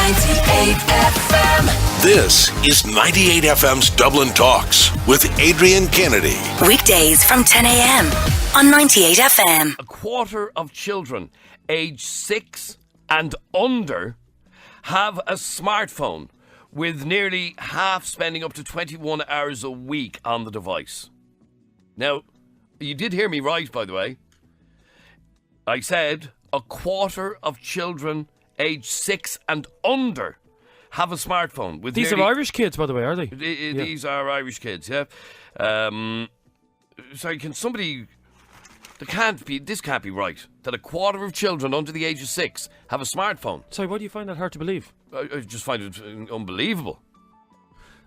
98FM. This is 98FM's Dublin Talks with Adrian Kennedy. Weekdays from 10 a.m. on 98FM. A quarter of children aged 6 and under have a smartphone, with nearly half spending up to 21 hours a week on the device. Now, you did hear me right, by the way. I said a quarter of children aged 6 and under have a smartphone. With These are Irish kids, by the way, are they? These are Irish kids, yeah. Sorry, can somebody... This can't be right. That a quarter of children under the age of 6 have a smartphone. Sorry, why do you find that hard to believe? I just find it unbelievable.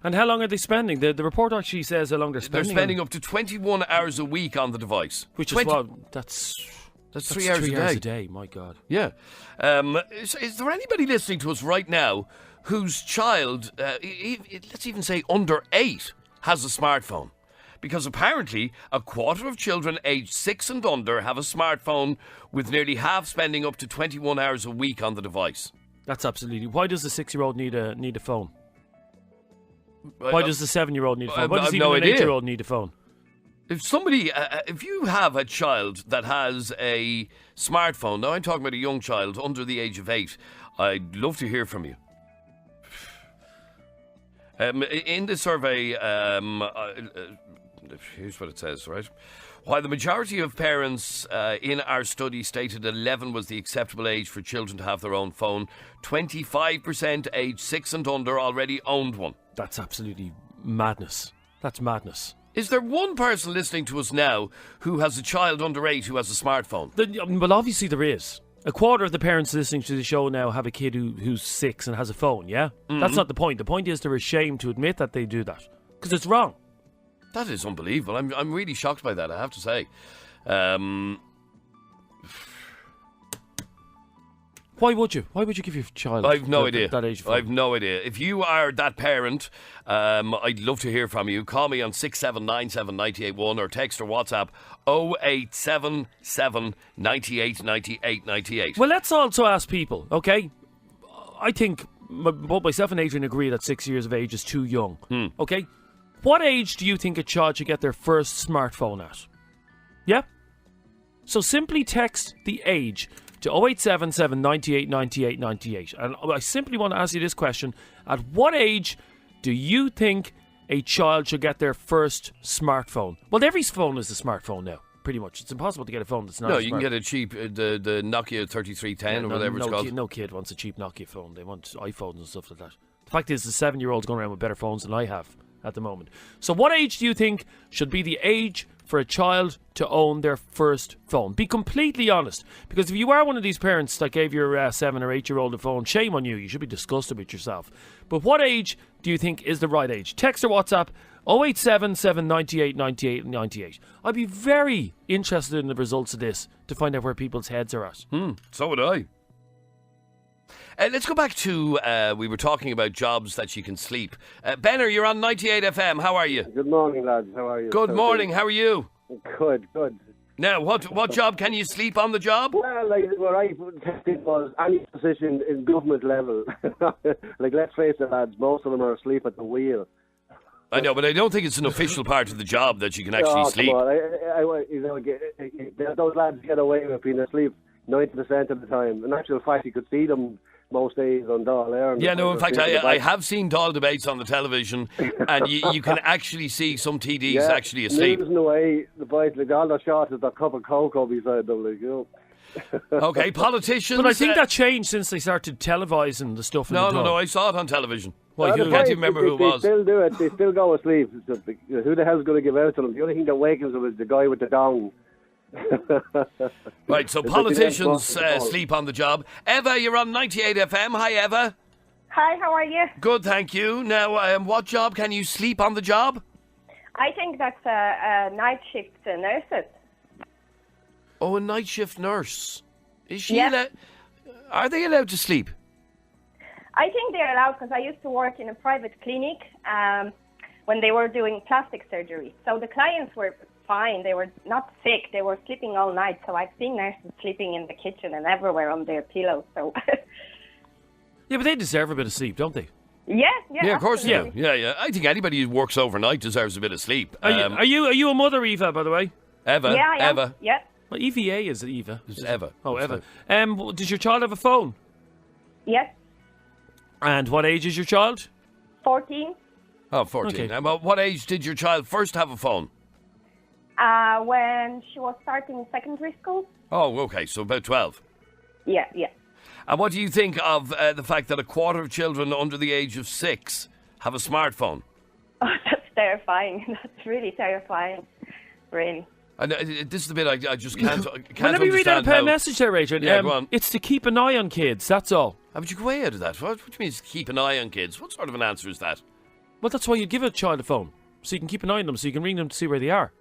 And how long are they spending? The report actually says how long they're spending. They're spending up to 21 hours a week on the device. Which is what? That's 3 hours a day. My God. Yeah. Is there anybody listening to us right now whose child, let's even say under 8, has a smartphone? Because apparently a quarter of children aged 6 and under have a smartphone, with nearly half spending up to 21 hours a week on the device. That's absolutely... Why does the 6-year-old need a phone? Why does the 7-year-old need a phone? Why does even an 8-year-old need a phone? If you have a child that has a smartphone, now I'm talking about a young child under the age of 8, I'd love to hear from you. In the survey, here's what it says, right? While the majority of parents in our study stated 11 was the acceptable age for children to have their own phone, 25% aged 6 and under already owned one. That's absolutely madness. That's madness. Is there one person listening to us now who has a child under 8 who has a smartphone? Well, obviously there is. A quarter of the parents listening to the show now have a kid who's 6 and has a phone, yeah? Mm-hmm. That's not the point. The point is they're ashamed to admit that they do that. Because it's wrong. That is unbelievable. I'm really shocked by that, I have to say. Why would you? Why would you give your child I've no idea. That age? I've no idea. If you are that parent, I'd love to hear from you. Call me on 6797981 or text or WhatsApp 0877 98 98 98. Well, let's also ask people, okay? I think both myself and Adrian agree that 6 years of age is too young. Okay? What age do you think a child should get their first smartphone at? Yeah? So simply text the age to 0877 98 98 98. And I simply want to ask you this question. At what age do you think a child should get their first smartphone? Well, every phone is a smartphone now, pretty much. It's impossible to get a phone that's not a smartphone. No, you can get a cheap, the Nokia 3310 or whatever it's called. No kid wants a cheap Nokia phone. They want iPhones and stuff like that. The fact is, the 7-year-old's going around with better phones than I have at the moment. So what age do you think should be the age for a child to own their first phone? Be completely honest, because if you are one of these parents that gave your 7 or 8-year-old a phone, shame on you. You should be disgusted with yourself. But what age do you think is the right age? Text or WhatsApp 0877 98 98 98. I'd be very interested in the results of this to find out where people's heads are at. So would I. Let's go back to, we were talking about jobs that you can sleep. Benner, you're on 98FM. How are you? Good morning, lads. How are you? Good morning. How are you? Good. Now, what job can you sleep on the job? Well, what I tested was any position in government level. Let's face it, lads, most of them are asleep at the wheel. I know, but I don't think it's an official part of the job that you can actually sleep. Come on. Those lads get away with being asleep 90% of the time. In actual fact, you could see them most days on Dáil Air. Yeah, no, in fact, I have seen Dáil debates on the television, and you can actually see some TDs actually asleep. Losing away, the boys, all the shots is a cup of cocoa beside them, Okay, politicians... But I think that changed since they started televising the stuff in the No, I saw it on television. Well, I can't even remember who it was. They still do it. They still go asleep. Who the hell's going to give out to them? The only thing that wakens them is the guy with the down. Right, so politicians sleep on the job. Eva, you're on 98FM. Hi, Eva. Hi, how are you? Good, thank you. Now, what job can you sleep on the job? I think that's a night shift nurses. Oh, a night shift nurse. Is she Yeah. Are they allowed to sleep? I think they're allowed because I used to work in a private clinic when they were doing plastic surgery. So the clients were fine. They were not sick. They were sleeping all night. So I've seen nurses sleeping in the kitchen and everywhere on their pillows. So Yeah, but they deserve a bit of sleep, don't they? Yeah, Yeah, of course. absolutely. Yeah. I think anybody who works overnight deserves a bit of sleep. Are you a mother, Eva, by the way? Eva. Yeah, I am. Eva. Yeah. Well, EVA is Eva. It's Eva. Oh, Eva. Does your child have a phone? Yes. And what age is your child? 14. Oh, 14. Okay. About what age did your child first have a phone? When she was starting secondary school. Oh, okay, so about 12. Yeah. And what do you think of the fact that a quarter of children under the age of 6 have a smartphone? Oh, that's terrifying. That's really terrifying. Really. And this is the bit I just can't Well, let me read out a understand how... message there, Adrian. Yeah, go on. It's to keep an eye on kids, that's all. How would you go way out of that? What do you mean keep an eye on kids? What sort of an answer is that? Well, that's why you give a child a phone. So you can keep an eye on them, so you can ring them to see where they are.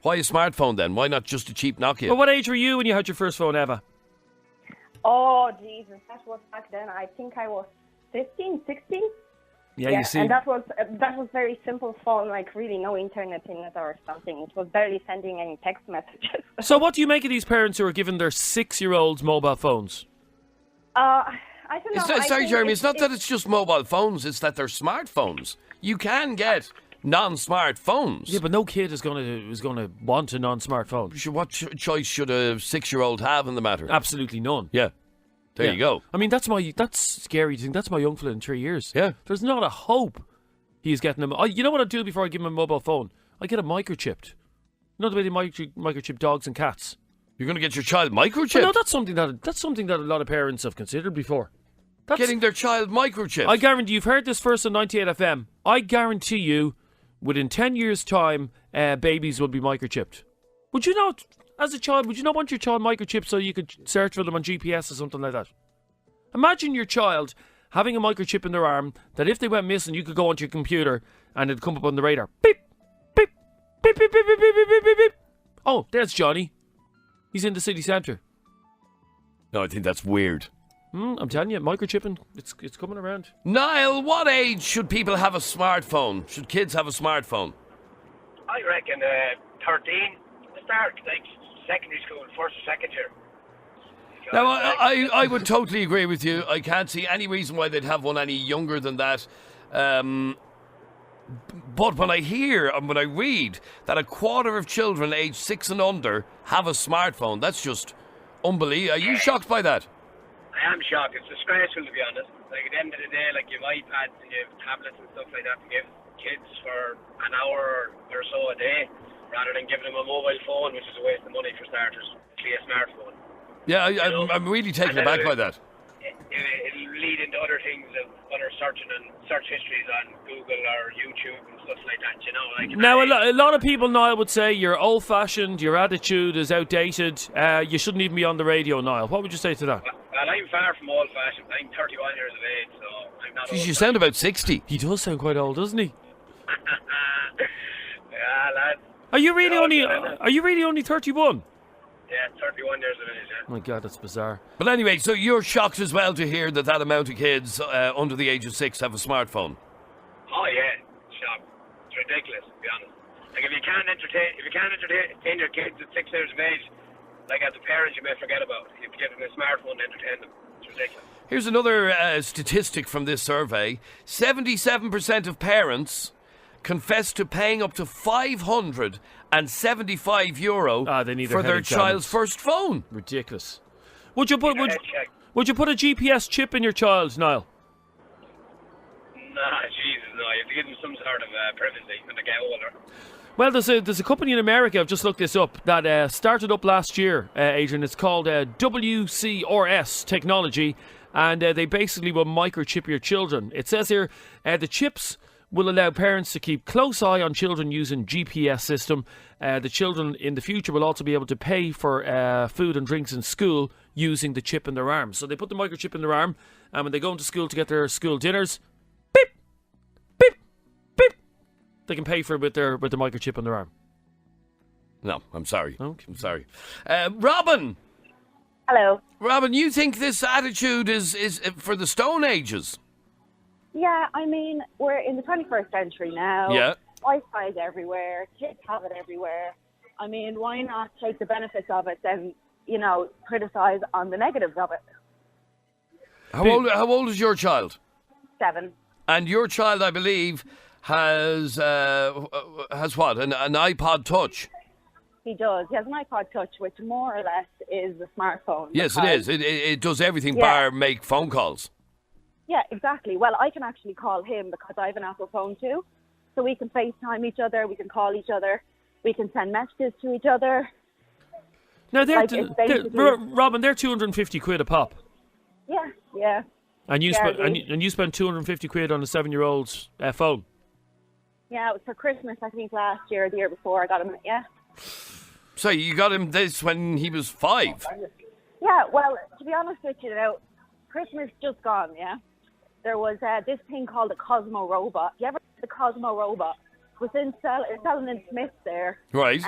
Why a smartphone then? Why not just a cheap Nokia? Well, what age were you when you had your first phone, Eva? Oh, Jesus. That was back then. I think I was 15, 16. Yeah, you see. And that was very simple phone, like really no internet in it or something. It was barely sending any text messages. So what do you make of these parents who are giving their 6-year-olds mobile phones? I don't know. Sorry, Jeremy, it's not that it's just mobile phones, it's that they're smartphones. You can get non-smart phones. Yeah, but no kid is gonna want a non-smart phone. What choice should a 6-year-old have in the matter? Absolutely none. Yeah. There Yeah. you go. I mean, that's scary to think. That's my young fella in 3 years. Yeah. There's not a hope he's getting him. You know what I'd do before I give him a mobile phone? I get it microchipped. You know the way they microchip dogs and cats. You're going to get your child microchipped? Well, no, that's something that a lot of parents have considered before. Getting their child microchipped? I guarantee you've heard this first on 98FM. I guarantee you, within 10 years' time, babies will be microchipped. Would you not, as a child, would you not want your child microchipped so you could search for them on GPS or something like that? Imagine your child having a microchip in their arm that if they went missing, you could go onto your computer and it'd come up on the radar. Beep, beep, beep, beep, beep, beep, beep, beep, beep, beep. Oh, there's Johnny. He's in the city centre. No, I think that's weird. I'm telling you, microchipping, it's coming around. Niall, what age should people have a smartphone? Should kids have a smartphone? I reckon 13 to start, like secondary school, first or second year. Now, I would totally agree with you. I can't see any reason why they'd have one any younger than that. But when I hear and when I read that a quarter of children aged 6 and under have a smartphone, that's just unbelievable. Are you shocked by that? I am shocked. It's disgraceful, to be honest. Like, at the end of the day, like, you have iPads and you have tablets and stuff like that to give kids for an hour or so a day, rather than giving them a mobile phone, which is a waste of money for starters, actually a smartphone. Yeah, I'm really taken aback by that. It'll lead into other things of other searching and search histories on Google or YouTube and stuff like that, you know. Like, Now, a lot of people, Niall, would say you're old-fashioned, your attitude is outdated, you shouldn't even be on the radio, Niall. What would you say to that? Well, I'm far from old-fashioned. I'm 31 years of age, so I'm not Jeez, you old-fashioned. sound about 60. He does sound quite old, doesn't he? Yeah, lads. Are you really Yeah, only 31? Yeah, 31 years of age, yeah. Oh my God, that's bizarre. But anyway, so you're shocked as well to hear that amount of kids under the age of 6 have a smartphone. Oh, yeah. Shock. It's ridiculous, to be honest. Like, if you can't entertain your kids at 6 years of age, like, as a parent, you may forget about it. You give them a smartphone to entertain them. It's ridiculous. Here's another statistic from this survey. 77% of parents confess to paying up to €575 they need for their their head child's examined. first phone. Ridiculous. Would you put Check. would you put a GPS chip in your child, Niall? Nah, Jesus, no. You have to give them some sort of privacy when they get older. Well, there's a company in America, I've just looked this up, that started up last year, Adrian. It's called WCRS Technology, and they basically will microchip your children. It says here, the chips will allow parents to keep close eye on children using GPS system. The children in the future will also be able to pay for food and drinks in school using the chip in their arm. So they put the microchip in their arm, and when they go into school to get their school dinners, beep, beep, beep, they can pay for it with the microchip on their arm. No, I'm sorry. Okay. I'm sorry. Robin! Hello. Robin, you think this attitude is for the Stone Ages? Yeah, I mean, we're in the 21st century now. Yeah. Wi-Fi is everywhere. Kids have it everywhere. I mean, why not take the benefits of it and, criticize on the negatives of it? How old is your child? 7. And your child, I believe, has what? An iPod Touch. He does. He has an iPod Touch, which more or less is a smartphone. Yes, it is. It does everything Yeah. bar make phone calls. Yeah, exactly. Well, I can actually call him because I have an Apple phone too. So we can FaceTime each other, we can call each other, we can send messages to each other. Now, basically- Robin, they're 250 quid a pop. Yeah. And you Yeah, spent dude. and you spent 250 quid on a 7-year-old's phone. Yeah, it was for Christmas, I think, last year or the year before I got him, yeah. So you got him this when he was 5. Yeah, well, to be honest with you, now, Christmas just gone, yeah? There was this thing called a Cosmo robot. You ever heard of the Cosmo robot? It was selling in Smith's there. Right.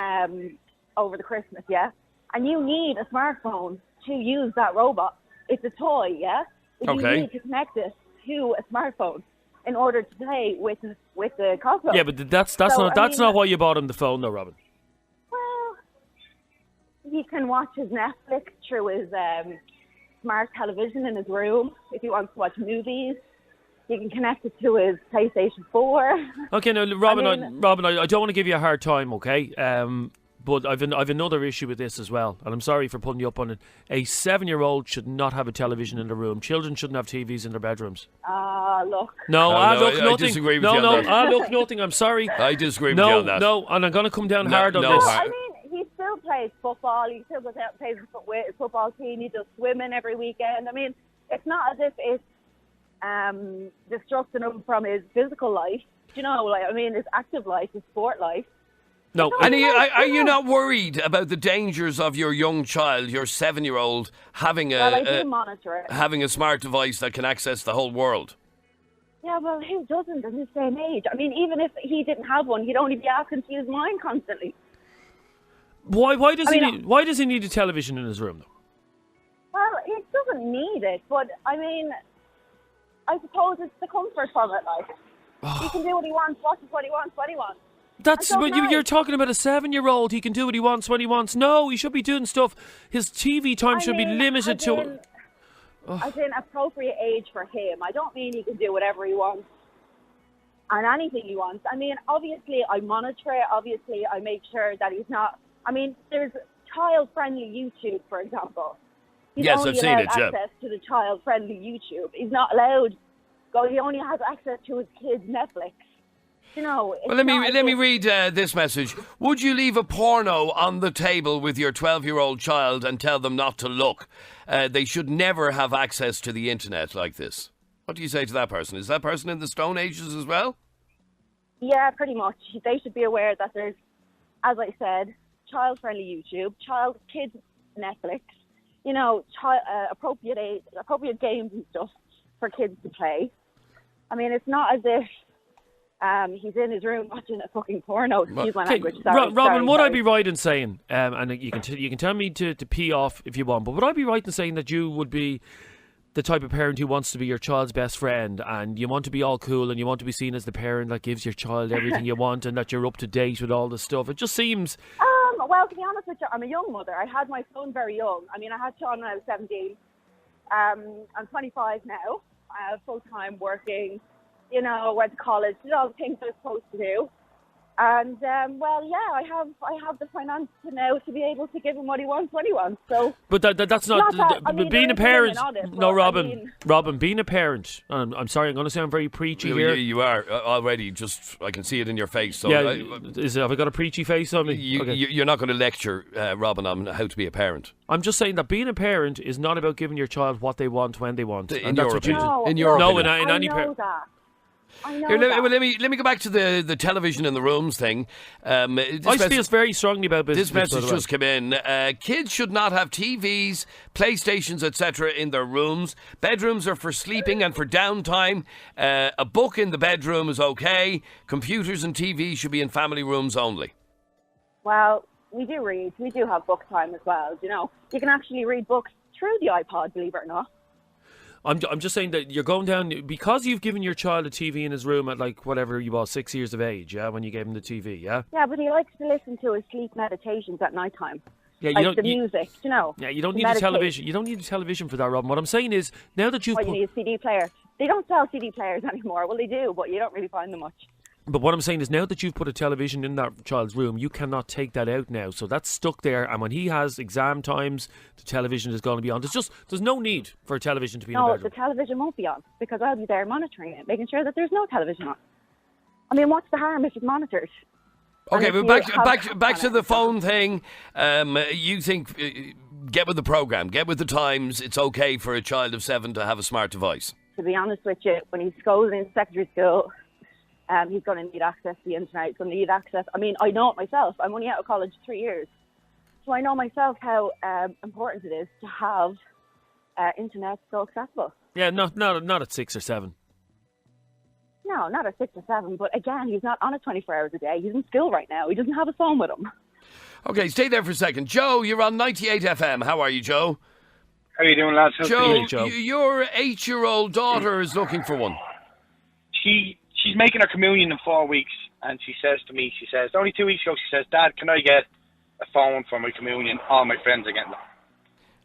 Over the Christmas, yeah? And you need a smartphone to use that robot. It's a toy, yeah? But Okay. You need to connect it to a smartphone in order to play with the Cosmo. Yeah, but that's So, not why you bought him the phone, though, Robin. Well, he can watch his Netflix through his smart television in his room. If he wants to watch movies, he can connect it to his PlayStation 4. Okay, now, Robin, I mean- Robin, I don't want to give you a hard time, okay? But I've another issue with this as well, and I'm sorry for putting you up on it. A 7-year-old should not have a television in their room. Children shouldn't have TVs in their bedrooms. Look. No, No, look, I nothing. disagree with no, you on no, that. look, nothing. I'm sorry. I disagree with no, you on that. No, and I'm going to come down No, hard on no, this. hard. I mean, he still plays football. He still goes out and plays with his football team. He does swimming every weekend. I mean, it's not as if it's distracting him from his physical life. You know, like, I mean, his active life, his sport life. No, And are you not worried about the dangers of your young child, your 7-year-old, having Well, I do monitor it. having a smart device that can access the whole world? Yeah, well, who doesn't in this day and age? I mean, even if he didn't have one, he'd only be asking to use mine constantly. why does he need a television in his room, though? Well, he doesn't need it, but I mean, I suppose it's the comfort from it. Like, he can do what he wants, watches what he wants, when he wants. That's I don't what know. you're talking about. A 7-year-old, he can do what he wants when he wants. No, he should be doing stuff. His TV time should be limited to. As in appropriate age for him. I don't mean he can do whatever he wants and anything he wants. I mean, obviously, I monitor it. Obviously, I make sure that he's not. I mean, there's child-friendly YouTube, for example. He's Yes, only I've seen allowed it, yeah. access to the child-friendly YouTube. He's not allowed. He only has access to his kids' Netflix. You know. Well, let me read this message. Would you leave a porno on the table with your 12-year-old child and tell them not to look? They should never have access to the internet like this. What do you say to that person? Is that person in the Stone Ages as well? Yeah, pretty much. They should be aware that there's, as I said, child-friendly YouTube, kids Netflix, you know, appropriate games and stuff for kids to play. I mean, it's not as if he's in his room watching a fucking porno. Excuse my language. Sorry, Robin, would I sorry. be right in saying, and you can tell me to pee off if you want, but would I be right in saying that you would be the type of parent who wants to be your child's best friend, and you want to be all cool, and you want to be seen as the parent that gives your child everything you want, and that you're up to date with all the stuff? It just seems. Well, to be honest with you, I'm a young mother. I had my son very young. I mean, I had Sean when I was 17. I'm 25 now. I have full-time working. You know, went to college, did all the things I was supposed to do. And, well, yeah, I have the finance now to be able to give him what he wants when he wants. So, But that's not. Not that- I mean, being there a is parent. women on it, No, but, Robin. Robin, being a parent. And I'm sorry, I'm going to sound very preachy here. You are already. Just I can see it in your face. So Yeah, have I got a preachy face on me? Okay. you're not going to lecture Robin on how to be a parent. I'm just saying that being a parent is not about giving your child what they want when they want. In And that's your what you opinion. do. In your No, opinion. in any I know parent. that. I know Here, that. let me go back to the television in the rooms thing. I feel very strongly about This message by the way. just came in. Kids should not have TVs, PlayStations, etc. in their rooms. Bedrooms are for sleeping and for downtime. A book in the bedroom is okay. Computers and TVs should be in family rooms only. Well, we do read. We do have book time as well. You know, you can actually read books through the iPod, believe it or not. I'm just saying that you're going down because you've given your child a TV in his room at like whatever you was 6 years of age, yeah, when you gave him the TV, yeah. Yeah, but he likes to listen to his sleep meditations at night time. Yeah, like the music, you know. Yeah, you don't the need a meditation. television. You don't need a television for that, Robin. What I'm saying is, now that you've Or you need a CD player. They don't sell CD players anymore. Well, they do, but you don't really find them much. But what I'm saying is, now that you've put a television in that child's room, you cannot take that out now. So that's stuck there. And when he has exam times, the television is going to be on. There's no need for a television to be in the No, bedroom. the television won't be on because I'll be there monitoring it, making sure that there's no television on. I mean, what's the harm if it's monitored? Okay, And but if you have back to on the it. phone thing. You think get with the program, get with the times. It's okay for a child of 7 to have a smart device. To be honest with you, when he goes into secondary school, he's going to need access to the internet. He's going to need access. I mean, I know it myself. I'm only out of college 3 years. So I know myself how important it is to have internet so accessible. Yeah, not at 6 or 7. No, not at 6 or 7. But again, he's not on it 24 hours a day. He's in school right now. He doesn't have a phone with him. Okay, stay there for a second. Joe, you're on 98 FM. How are you, Joe? How are you doing, lads? How's Joe, things? Joe. Your 8-year-old daughter is looking for one. She's making her communion in 4 weeks, and she says to me, only 2 weeks ago, she says, Dad, can I get a phone for my communion? All my friends are getting them.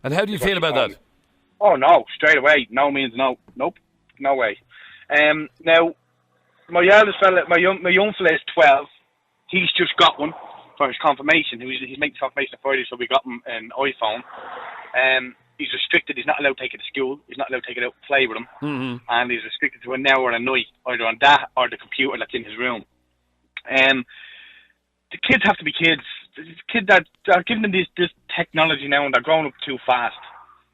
And how do you feel about that? Oh, no, straight away. No means no. Nope, no way. Now, my eldest fella, my young fella is 12. He's just got one for his confirmation. He's making confirmation Friday, so we got him an iPhone. He's restricted. He's not allowed to take it to school. He's not allowed to take it out and play with him. Mm-hmm. And he's restricted to an hour a night, either on that or the computer that's in his room. The kids have to be kids. The kids that are giving them this technology now, and they're growing up too fast.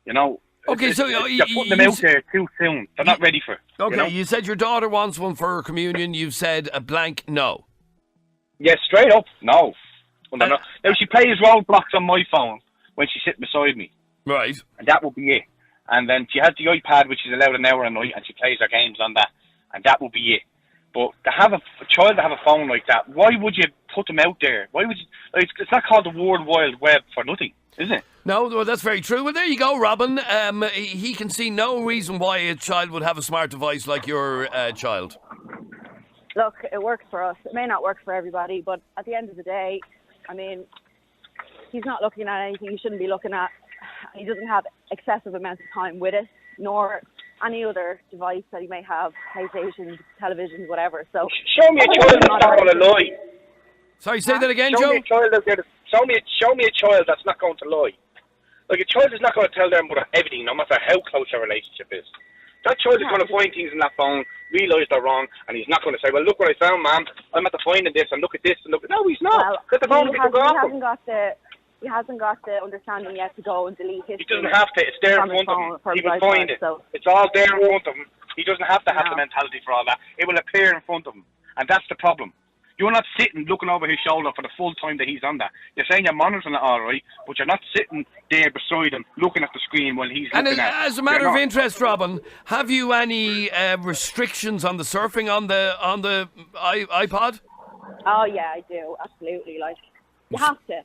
You know. Okay, so they're putting them out there too soon. They're not ready for it. Okay, you know? you said your daughter wants one for her communion. You've said a blank no. Yeah, straight up, no. Well, no. Now, she plays Roblox on my phone when she's sitting beside me. Right. And that will be it. And then she has the iPad, which is allowed an hour a night, and she plays her games on that. And that will be it. But to have a child to have a phone like that, why would you put them out there? Why would you? Like, it's not called the World Wide Web for nothing, is it? No, well, that's very true. Well, there you go, Robin. He can see no reason why a child would have a smart device like your child. Look, it works for us. It may not work for everybody, but at the end of the day, I mean, he's not looking at anything he shouldn't be looking at. He doesn't have excessive amounts of time with it, nor any other device that he may have, PlayStation, television, whatever. So Show me a child that's not going to lie. Sorry, say that again, Show Joe? me a child out there. Show me a child that's not going to lie. Like, a child is not going to tell their mother everything, no matter how close their relationship is. That child is going to find things in that phone, realise they're wrong, and he's not going to say, well, look what I found, Mum. I'm at the finding this, and look at this, and look at... No, he's not. Well, Let the phone be took off him. he hasn't got the understanding yet to go and delete history. He doesn't have to. It's there in from his front of him. phone, He will from find his it. iPad, so- It's all there in front of him. He doesn't have to have No. the mentality for all that. It will appear in front of him. And that's the problem. You're not sitting looking over his shoulder for the full time that he's on that. You're saying you're monitoring it all right, but you're not sitting there beside him looking at the screen while he's And looking at it. as a matter You're of not. interest, Robin, have you any restrictions on the surfing on the iPod? Oh, yeah, I do. Absolutely. Like, you have to.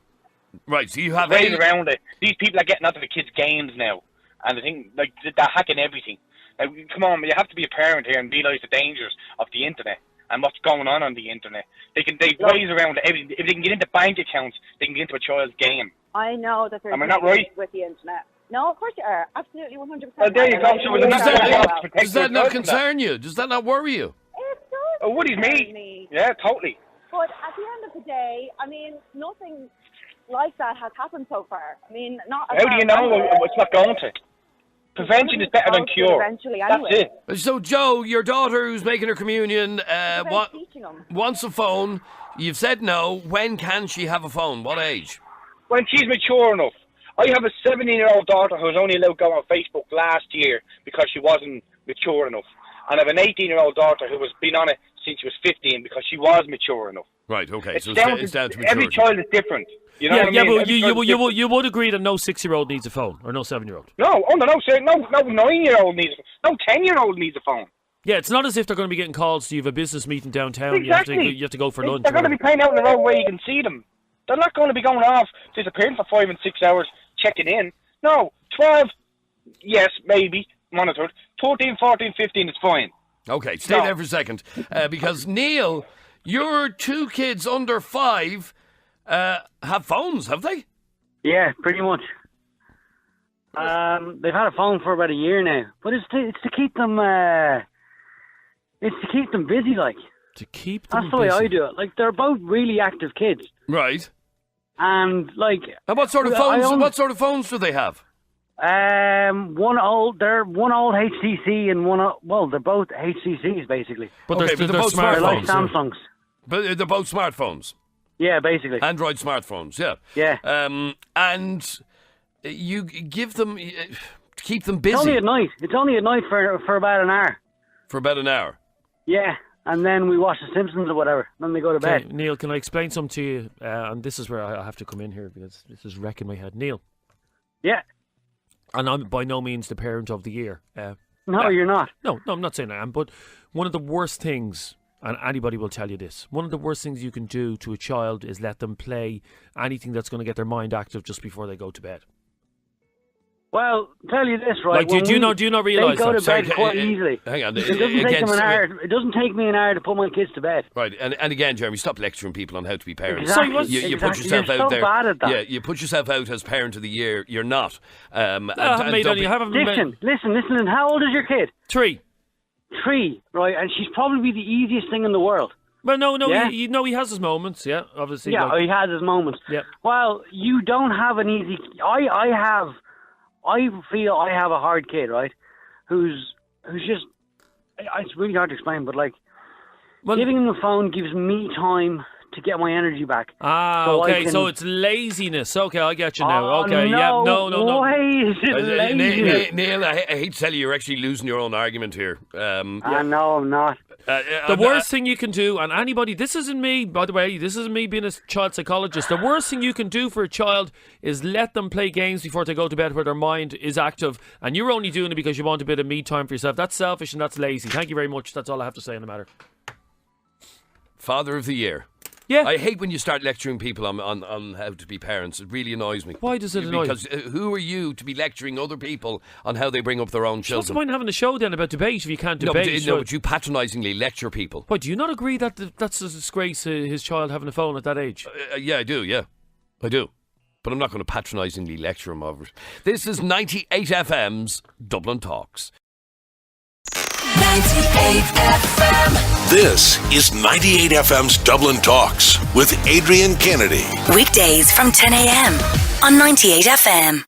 Right, so you have Ways any... around it. These people are getting onto the kids' games now, and I think like they're hacking everything. Like, come on, you have to be a parent here and realise the dangers of the internet and what's going on the internet. They ways around everything. If they can get into bank accounts, they can get into a child's game. I know that there's Am I not right? with the internet. No, of course you are. Absolutely, 100%. Well, there you go. So Does that not concern you? Does that not worry you? It does. Oh, what is concern me? Yeah, totally. But at the end of the day, I mean, nothing like that has happened so far. I mean, not. How do you know it's not going to? Prevention is better than cure. Eventually, anyway. That's it. So, Joe, your daughter who's making her communion Teaching them. wants a phone. You've said no. When can she have a phone? What age? When she's mature enough. I have a 17-year-old daughter who was only allowed to go on Facebook last year because she wasn't mature enough. And I have an 18-year-old daughter who has been on it since she was 15 because she was mature enough. Right, okay. So It's down it's to down to every maturity. child is different. You know what I mean? but Every child is different. you would agree that no 6-year-old needs a phone or no 7-year-old. No, no 9-year-old needs a phone. No 10-year-old needs a phone. Yeah, it's not as if they're going to be getting calls. You have a business meeting downtown. Exactly. You have to go for lunch. They're going to be playing out in the road where you can see them. They're not going to be going off disappearing for 5 and 6 hours checking in. No, 12, yes, maybe, monitored. 13, 14, 15 is fine. Okay, stay there for a second. Because, Neil, your 2 kids under 5 have phones, have they? Yeah, pretty much. They've had a phone for about a year now, but it's to keep them busy, like. To keep them That's the way busy. I do it. Like, they're both really active kids, Right. and like. And what sort of phones? What sort of phones do they have? One old HTC and they're both HTCs basically. But Okay, they're, but they're both They're like smartphones. yeah. Samsungs. But they're both smartphones. Yeah, basically. Android smartphones, yeah. Yeah. And you give them to keep them It's only busy at night. It's only at night for about an hour. for about an hour. Yeah, and then we watch The Simpsons or whatever. Then they go to Okay, bed. Neil, can I explain something to you? And this is where I have to come in here because this is wrecking my head. Neil, Yeah. and I'm by no means the parent of the year. No, you're not. No, I'm not saying I am, but one of the worst things, and anybody will tell you this, one of the worst things you can do to a child is let them play anything that's going to get their mind active just before they go to bed. Well, tell you this, right? Like, do you not realise they go that? to Sorry, bed quite easily. Hang on. It doesn't take them an hour. It doesn't take me an hour to put my kids to bed. Right, and again, Jeremy, stop lecturing people on how to be parents. Exactly. You put Exactly. yourself You're out so there. bad at that. Yeah, you put yourself out as parent of the year. You're not. I haven't made any. I haven't made Listen. And how old is your kid? 3. 3, right? And she's probably the easiest thing in the world. Well, no, Yeah? he has his moments. Yeah, obviously. Yeah, like- he has his moments. Yeah. Well, you don't have an easy. I feel I have a hard kid, right? Who's just. It's really hard to explain, but like, Well- giving him the phone gives me time to get my energy back. So I okay, can- so it's laziness. Okay, I get you now. Oh, Okay, no, yeah, no. Why is it laziness? Neil, I hate to tell you, you're actually losing your own argument here. I know I'm not. The worst thing you can do, and anybody, this isn't me, by the way, this isn't me being a child psychologist. The worst thing you can do for a child is let them play games before they go to bed where their mind is active, and you're only doing it because you want a bit of me time for yourself. That's selfish and that's lazy. Thank you very much. That's all I have to say on the matter. Father of the year. Yeah. I hate when you start lecturing people on how to be parents. It really annoys me. Why does it annoy you? Because who are you to be lecturing other people on how they bring up their own What's the children? point in having a show then about debate if you can't No, debate? but you patronisingly lecture people. Why, do you not agree that that's a disgrace, his child having a phone at that age? Yeah, I do, yeah. I do. But I'm not going to patronisingly lecture him over it. This is 98FM's Dublin Talks. 98FM. This is 98FM's Dublin Talks with Adrian Kennedy. Weekdays from 10 a.m. on 98FM.